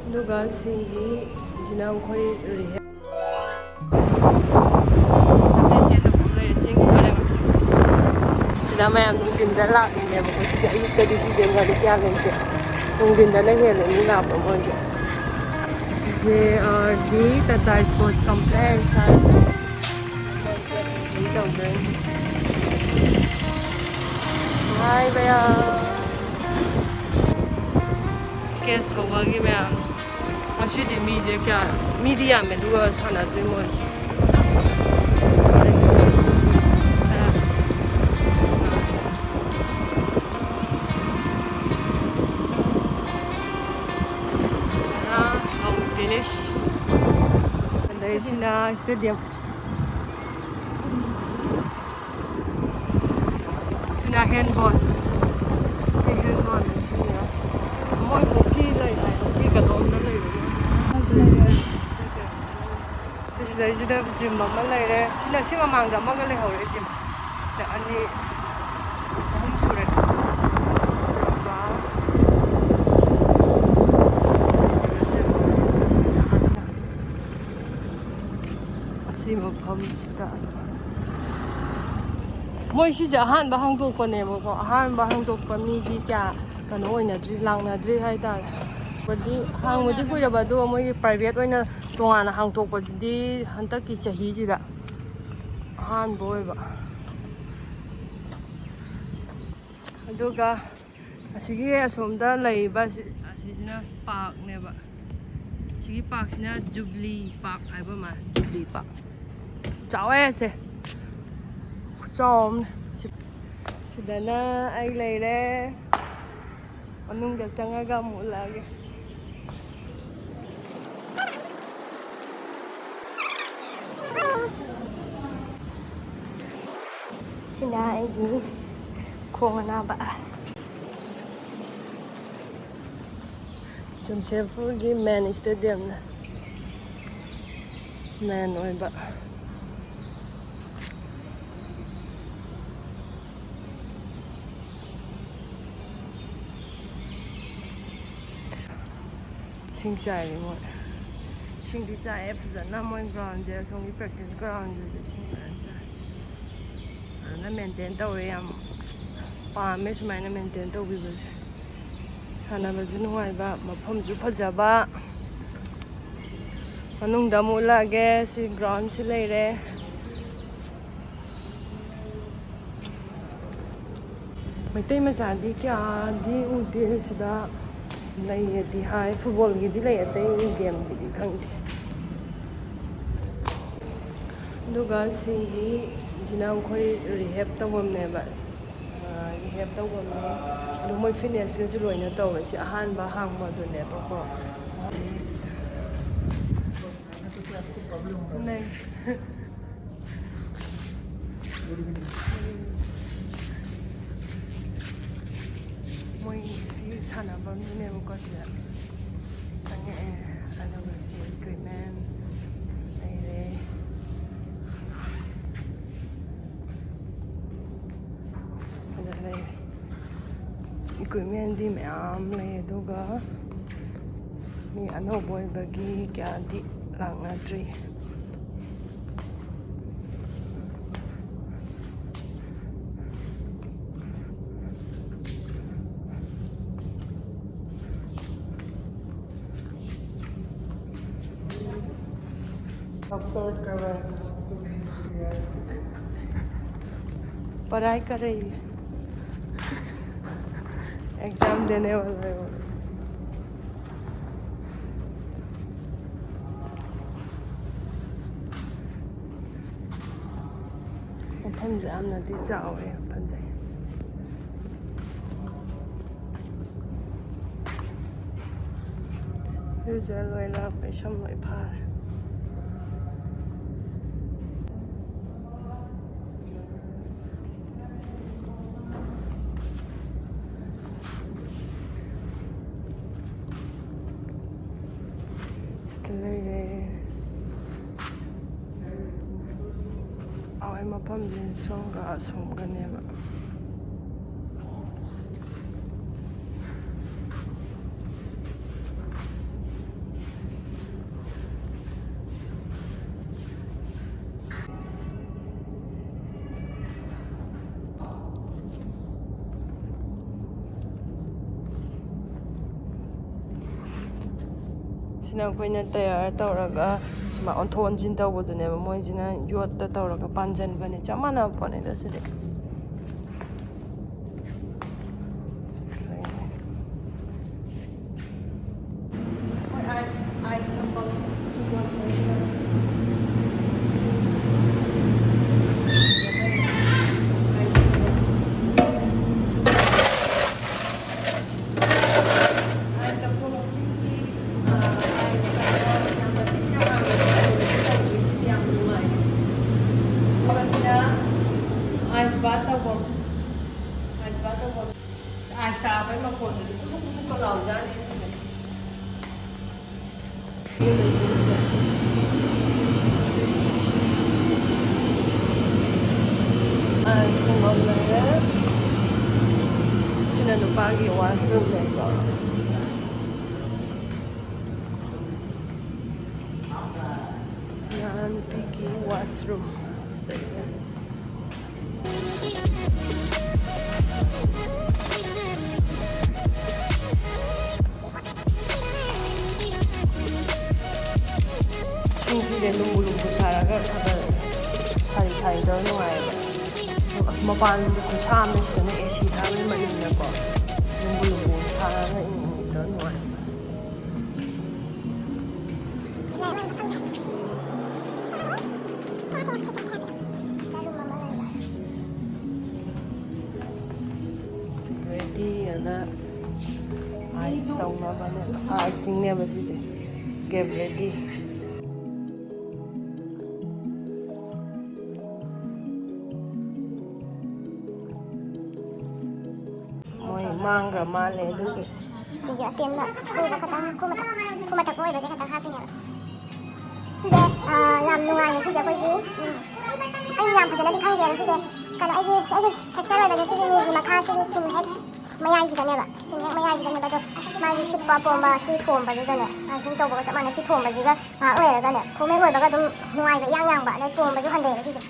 ꯑꯗꯨꯒ ꯁꯤꯒꯤꯁꯤꯅ ꯑꯩꯈꯣꯏ ꯔꯤꯍꯦꯞ ꯁꯤꯗ ꯃꯌꯥꯝ ꯅꯨꯡꯊꯤꯟꯗ ꯂꯥꯛꯏꯅꯦꯕꯀꯣ ꯁꯤꯗꯤ ꯑꯌꯨꯛꯇꯗꯤ ꯁꯤꯁꯦ ꯒꯥꯔꯤ ꯀꯌꯥ ꯂꯩꯇꯦ ꯅꯨꯡꯊꯤꯟꯗꯅ ꯍꯦꯜꯂꯦ ꯃꯤ ꯂꯥꯛꯄ ꯃꯣꯏꯁꯦ JRD ꯇꯥꯇꯥ ꯁ꯭ꯄꯣꯔꯠꯁ ꯀꯝꯄ꯭ꯂꯦꯛꯁ ꯇꯧꯗꯣꯏꯅꯤ ꯍꯥꯏ ꯕꯌꯥ ꯁ꯭ꯀꯦꯁ ꯊꯧꯕꯒꯤ ꯃꯌꯥꯝ ꯉꯁꯤꯗꯤ ꯃꯤꯁꯦ ꯃꯤꯗꯤ ꯌꯥꯝꯃꯦ ꯑꯗꯨꯒ ꯁꯥꯟꯅꯗ꯭ꯔꯤ ꯃꯣꯏꯁꯦ ꯐꯤꯅꯤꯁ ꯑꯗꯩꯁꯤꯅ ꯏꯁꯇꯦꯗꯤꯌꯝ ꯁꯤꯅ ꯍꯦꯟꯕꯣꯜ ꯁꯤ ꯍꯦꯟꯕꯣꯜꯅꯤ ꯁꯤꯅ ꯃꯣꯏ ꯍꯣꯀꯤ ꯂꯩ ꯍꯥꯏ ꯍꯣꯀꯤ ꯀꯗꯣꯝꯗ ꯂꯩꯕꯅꯣ ꯁꯤꯗꯩꯁꯤꯗ ꯖꯤꯝ ꯑꯃ ꯂꯩꯔꯦ ꯁꯤ ꯃꯃꯥꯡꯗ ꯑꯃꯒ ꯂꯩꯍꯧꯔꯦ ꯖꯤꯝ ꯁꯤꯗ ꯑꯅꯤ ꯑꯍꯨꯝ ꯁꯨꯔꯦ ꯑꯁꯤ ꯃꯐꯝꯁꯤꯗ ꯃꯣꯏ ꯁꯤꯁꯦ ꯑꯍꯥꯟꯕ ꯍꯥꯡꯗꯣꯛꯄꯅꯦꯕꯀꯣ ꯑꯍꯥꯟꯕ ꯍꯥꯡꯗꯣꯛꯄ ꯃꯤꯗꯤ ꯀꯌꯥ ꯀꯩꯅꯣ ꯑꯣꯏꯅꯗ꯭ꯔꯤ ꯂꯥꯛꯅꯗ꯭ꯔꯤ ꯍꯥꯏꯇꯥꯔꯦ ꯍꯥꯡꯕꯗꯤ ꯀꯨꯏꯔꯕ ꯑꯗꯨꯒ ꯃꯣꯏꯒꯤ ꯄ꯭ꯔꯥꯏꯚꯦꯠ ꯑꯣꯏꯅ ꯇꯣꯉꯥꯟꯅ ꯍꯥꯡꯇꯣꯛꯄꯁꯤꯗꯤ ꯍꯟꯗꯛꯀꯤ ꯆꯍꯤꯁꯤꯗ ꯑꯍꯥꯟꯕ ꯑꯣꯏꯕ ꯑꯗꯨꯒ ꯑꯁꯤꯒꯤ ꯑꯁꯣꯝꯗ ꯂꯩꯔꯤꯕ ꯑꯁꯤꯁꯤꯅ ꯄꯥꯔꯛꯅꯦꯕ ꯁꯤꯒꯤ ꯄꯥꯔꯛꯁꯤꯅ ꯖꯨꯕ꯭ꯂꯤ ꯄꯥꯔꯛ ꯍꯥꯏꯕ ꯑꯃ ꯖꯨꯕ꯭ꯂꯤ ꯄꯥꯔꯛ ꯆꯥꯎꯋꯦ ꯑꯁꯦ ꯈꯨꯆꯥꯎ ꯑꯃꯅꯦ ꯁꯤꯗꯅ ꯑꯩ ꯂꯩꯔꯦ ꯃꯅꯨꯡꯗ ꯆꯪꯉꯒ ꯑꯃꯨꯛ ꯎꯠꯂꯛꯑꯒꯦ ꯁꯤꯅ ꯑꯩꯒꯤ ꯈꯣꯡ ꯑꯅꯥꯕ ꯖꯝꯁꯦꯗꯄꯨꯔꯒꯤ ꯃꯦꯟ ꯏꯁꯇꯦꯗꯤꯌꯝꯅ ꯃꯦꯟ ꯑꯣꯏꯕ ꯏꯁꯤꯡ ꯆꯥꯏꯔꯤ ꯃꯣꯏ ꯏꯁꯤꯡꯗꯤ ꯆꯥꯏꯑꯦ ꯐꯖꯅ ꯃꯣꯏ ꯒ꯭ꯔꯥꯎꯟꯁꯦ ꯑꯁꯣꯝꯒꯤ ꯄ꯭ꯔꯦꯛꯇꯤꯁ ꯒ꯭ꯔꯥꯎꯟꯗꯁꯨ ꯏꯁꯤꯡ ꯐꯖꯅ ꯆꯥꯏ ꯐꯖꯅ ꯃꯦꯟꯇꯦꯟ ꯇꯧꯋꯦ ꯌꯥꯝ ꯄꯥꯝꯃꯦ ꯁꯨꯃꯥꯏꯅ ꯃꯦꯟꯇꯦꯟ ꯇꯧꯕꯤꯕꯁꯦ ꯁꯥꯟꯅꯕꯁꯨ ꯅꯨꯡꯉꯥꯏꯕ ꯃꯐꯝꯁꯨ ꯐꯖꯕ ꯃꯅꯨꯡꯗ ꯑꯃꯨꯛ ꯎꯠꯂꯛꯑꯒꯦ ꯁꯤ ꯒ꯭ꯔꯥꯎꯟꯁꯤ ꯂꯩꯔꯦ ꯃꯩꯇꯩ ꯃꯆꯥꯗꯤ ꯀꯌꯥꯗꯤ ꯎꯗꯦ ꯁꯤꯗ ꯂꯩꯌꯦꯗꯤ ꯍꯥꯏ ꯐꯨꯠꯕꯣꯜꯒꯤꯗꯤ ꯂꯩ ꯑꯇꯩ ꯒꯦꯝꯒꯤꯗꯤ ꯈꯪꯗꯦ ꯑꯗꯨꯒ ꯁꯤꯁꯤꯅ ꯑꯩꯈꯣꯏ ꯔꯤꯍꯦꯞ ꯇꯧꯐꯝꯅꯦꯕ ꯔꯤꯍꯦꯞ ꯇꯧꯐꯝꯅꯦ ꯑꯗꯨ ꯃꯣꯏ ꯐꯤꯠꯅꯦꯁꯀꯁꯨ ꯂꯣꯏꯅ ꯇꯧꯋꯦ ꯁꯤ ꯑꯍꯥꯟꯕ ꯍꯥꯡꯕꯗꯨꯅꯦꯕꯀꯣ ꯃꯣꯏ ꯁꯤ ꯁꯥꯟꯅꯐꯝꯗꯨꯅꯦꯕꯀꯣ ꯁꯤꯗ ꯆꯪꯉꯛꯑꯦ ꯑꯗꯨꯒ ꯁꯤ ꯏꯀ꯭ꯋꯤꯞꯃꯦꯟ ꯂꯩꯔꯦ ꯑꯗ ꯂꯩ ꯏꯀ꯭ꯋꯤꯞꯃꯦꯟꯗꯤ ꯃꯌꯥꯝ ꯂꯩ ꯑꯗꯨꯒ ꯃꯤ ꯑꯅꯧꯕ ꯑꯣꯏꯕꯒꯤ ꯀꯌꯥꯗꯤ ꯂꯥꯛꯅꯗ꯭ꯔꯤ पढ़ाई कर रही है एग्जाम देने वाला है वो मफमसे यामनदि चावे फजै इरुजा लोइला पैसम लोइ फारे Lele awai mapam din songa asomganeba ꯁꯤꯅ ꯑꯩꯈꯣꯏꯅ ꯇꯌꯥꯔ ꯇꯧꯔꯒ ꯁꯨꯃꯥꯏ ꯑꯣꯟꯊꯣꯛ ꯑꯣꯟꯁꯤꯟ ꯇꯧꯕꯗꯨꯅꯦꯕ ꯃꯣꯏꯁꯤꯅ ꯌꯣꯠꯇ ꯇꯧꯔꯒ ꯄꯥꯟꯁꯤꯟꯕꯅꯦ ꯆꯞ ꯃꯥꯟꯅꯕ ꯄꯣꯠꯅꯤꯗ ꯁꯤꯗꯤ ꯁꯤꯡꯒꯣꯝ ꯂꯩꯔꯦ ꯁꯤꯅ ꯅꯨꯄꯥꯒꯤ ꯋꯥꯁꯔꯨꯝꯅꯦꯀꯣ ꯁꯤꯅ ꯅꯨꯄꯤꯒꯤ ꯋꯥꯁꯔꯨꯝ ꯁꯤꯗꯩꯗ ꯏꯁꯤꯡꯁꯤꯗ ꯂꯨꯝꯕꯨ ꯂꯨꯝꯕꯨ ꯁꯥꯔꯒ ꯈꯔ ꯁꯥꯔꯤ ꯁꯥꯔꯤ ꯇꯧꯔ ꯅꯨꯡꯉꯥꯏꯌꯦꯕ ꯃꯄꯥꯟꯗ ꯈꯨꯠꯁꯥ ꯑꯃ ꯁꯤꯗꯅ ꯑꯦꯁꯤ ꯊꯥꯕꯒꯤ ꯃꯅꯤꯡꯗꯀꯣ ꯂꯨꯝꯕꯨ ꯂꯨꯝꯕꯨ ꯁꯥꯔꯒ ꯏꯪ ꯏꯪ ꯇꯧꯔ ꯅꯨꯡꯉꯥꯏ ꯔꯦꯗꯤ ꯑꯅ ꯑꯥꯏꯁ ꯇꯧꯅꯕꯅꯦꯕ ꯑꯥꯏꯁꯤꯡꯅꯦꯕ ꯁꯤꯁꯦ ꯒꯦꯠ ꯔꯦꯗꯤ ꯃꯣꯏ ꯃꯥꯡꯈ꯭ꯔ ꯃꯥꯜꯂꯦ ꯑꯗꯨꯒꯤ ꯁꯤꯡꯁꯦ ꯑꯇꯦꯝꯕ ꯈꯨꯕ ꯈꯛꯇꯪ ꯈꯨ ꯃꯊꯛ ꯑꯣꯏꯕꯁꯦ ꯈꯛꯇꯪ ꯍꯥꯞꯄꯤꯅꯦꯕ ꯁꯤꯁꯦ ꯌꯥꯝ ꯅꯨꯡꯉꯥꯏꯌꯦ ꯁꯤꯁꯦ ꯑꯩꯈꯣꯏꯒꯤ ꯑꯩ ꯌꯥꯝ ꯐꯖꯅꯗꯤ ꯈꯪꯗꯦ ꯑꯗꯣ ꯁꯤꯁꯦ ꯀꯩꯅꯣ ꯑꯩꯒꯤ ꯐ꯭ꯔꯦꯛꯆꯔ ꯑꯣꯏꯕꯁꯦ ꯁꯤꯒꯤ ꯃꯤꯒꯤ ꯃꯈꯥ ꯁꯤꯒꯤ ꯁꯤꯡ ꯍꯦꯛ ꯃꯌꯥꯏꯁꯤꯗꯅꯦꯕ ꯁꯤꯡ ꯍꯦꯛ ꯃꯌꯥꯏꯁꯤꯗꯅꯦꯕ ꯑꯗꯣ ꯃꯥꯒꯤ ꯆꯤꯛꯄ ꯄꯣꯝꯕ ꯁꯤ ꯊꯣꯝꯕꯁꯤꯗꯅꯦ ꯁꯤꯡ ꯇꯧꯕꯒ ꯆꯞ ꯃꯥꯟꯅꯩ ꯁꯤ ꯊꯣꯝꯕꯁꯤꯒ ꯉꯥꯏꯍꯥꯛ ꯂꯩꯔꯒꯅꯦ ꯊꯣꯝ ꯍꯦꯛ ꯂꯣꯏꯕꯒ ꯑꯗꯨꯝ ꯅꯨꯡꯉꯥꯏꯕ ꯏꯌꯥꯡ ꯌꯥꯡꯕ ꯑꯗꯩ ꯇꯣꯝꯕꯁꯨ ꯍꯟꯊꯩꯑꯕ ꯁꯤꯁꯦ